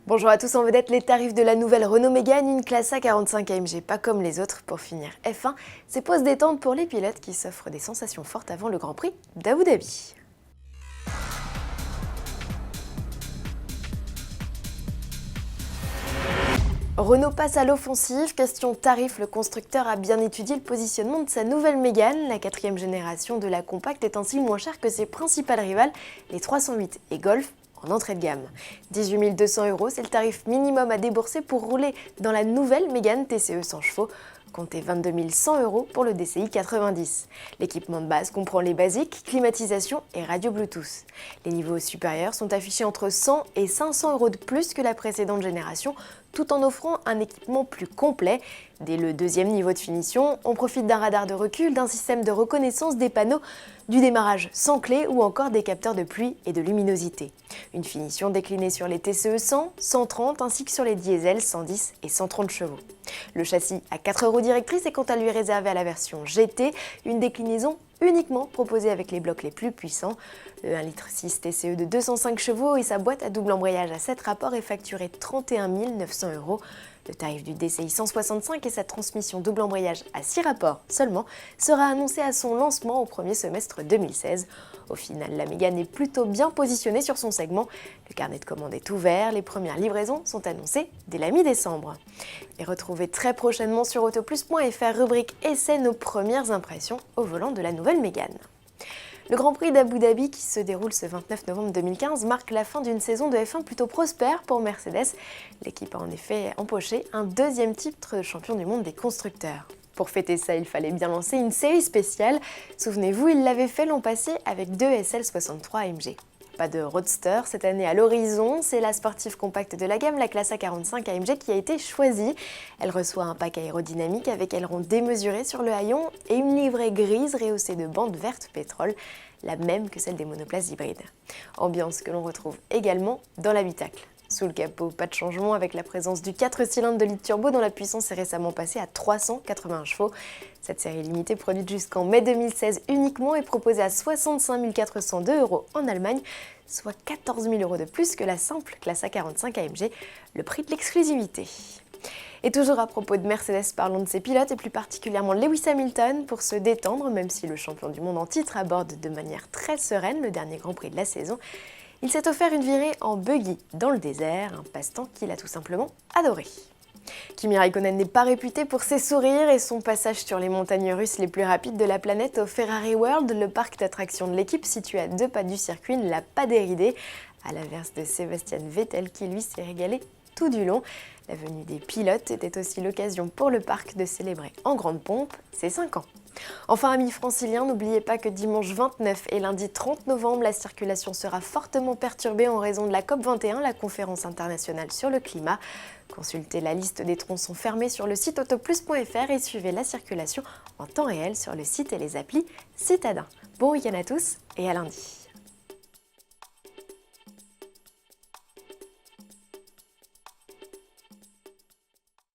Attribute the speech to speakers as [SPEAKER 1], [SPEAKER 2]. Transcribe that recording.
[SPEAKER 1] Bonjour à tous, en vedette les tarifs de la nouvelle Renault Mégane, une classe A45 AMG pas comme les autres. Pour finir F1, c'est pause détente pour les pilotes qui s'offrent des sensations fortes avant le Grand Prix d'Abu Dhabi. Renault passe à l'offensive. Question tarif, le constructeur a bien étudié le positionnement de sa nouvelle Mégane. La quatrième génération de la compacte est ainsi moins chère que ses principales rivales, les 308 et Golf, en entrée de gamme. 18 200 €, c'est le tarif minimum à débourser pour rouler dans la nouvelle Mégane TCE 100 chevaux. Comptez 22 100 € pour le DCI 90. L'équipement de base comprend les basiques, climatisation et radio Bluetooth. Les niveaux supérieurs sont affichés entre 100 et 500 € de plus que la précédente génération, tout en offrant un équipement plus complet. Dès le deuxième niveau de finition, on profite d'un radar de recul, d'un système de reconnaissance des panneaux, du démarrage sans clé ou encore des capteurs de pluie et de luminosité. Une finition déclinée sur les TCE 100, 130 ainsi que sur les diesels 110 et 130 chevaux. Le châssis à 4 € directrice est quant à lui réservé à la version GT, une déclinaison uniquement proposée avec les blocs les plus puissants. Le 1,6 litre TCE de 205 chevaux et sa boîte à double embrayage à 7 rapports est facturé 31 900 €. Le tarif du DCI 165 et sa transmission double embrayage à 6 rapports seulement sera annoncé à son lancement au premier semestre 2016. Au final, la Mégane est plutôt bien positionnée sur son segment. Le carnet de commandes est ouvert, les premières livraisons sont annoncées dès la mi-décembre. Et retrouvez très prochainement sur autoplus.fr rubrique essai nos premières impressions au volant de la nouvelle Mégane. Le Grand Prix d'Abu Dhabi, qui se déroule ce 29 novembre 2015, marque la fin d'une saison de F1 plutôt prospère pour Mercedes. L'équipe a en effet empoché un deuxième titre de champion du monde des constructeurs. Pour fêter ça, il fallait bien lancer une série spéciale. Souvenez-vous, il l'avait fait l'an passé avec deux SL63 AMG. Pas de roadster cette année à l'horizon, c'est la sportive compacte de la gamme, la classe A45 AMG, qui a été choisie. Elle reçoit un pack aérodynamique avec aileron démesuré sur le haillon et une livrée grise rehaussée de bandes vertes pétrole, la même que celle des monoplaces hybrides. Ambiance que l'on retrouve également dans l'habitacle. Sous le capot, pas de changement avec la présence du 4 cylindres de litre turbo dont la puissance est récemment passée à 381 chevaux. Cette série limitée, produite jusqu'en mai 2016 uniquement, est proposée à 65 402 € en Allemagne, soit 14 000 € de plus que la simple classe A45 AMG, le prix de l'exclusivité. Et toujours à propos de Mercedes, parlons de ses pilotes et plus particulièrement Lewis Hamilton. Pour se détendre, même si le champion du monde en titre aborde de manière très sereine le dernier Grand Prix de la saison, il s'est offert une virée en buggy dans le désert, un passe-temps qu'il a tout simplement adoré. Kimi Raikkonen n'est pas réputé pour ses sourires et son passage sur les montagnes russes les plus rapides de la planète au Ferrari World, le parc d'attractions de l'équipe situé à 2 pas du circuit, ne l'a pas déridé, à l'inverse de Sebastian Vettel qui lui s'est régalé tout du long. La venue des pilotes était aussi l'occasion pour le parc de célébrer en grande pompe ses 5 ans. Enfin, amis franciliens, n'oubliez pas que dimanche 29 et lundi 30 novembre, la circulation sera fortement perturbée en raison de la COP21, la conférence internationale sur le climat. Consultez la liste des tronçons fermés sur le site autoplus.fr et suivez la circulation en temps réel sur le site et les applis citadins. Bon week-end à tous et à lundi.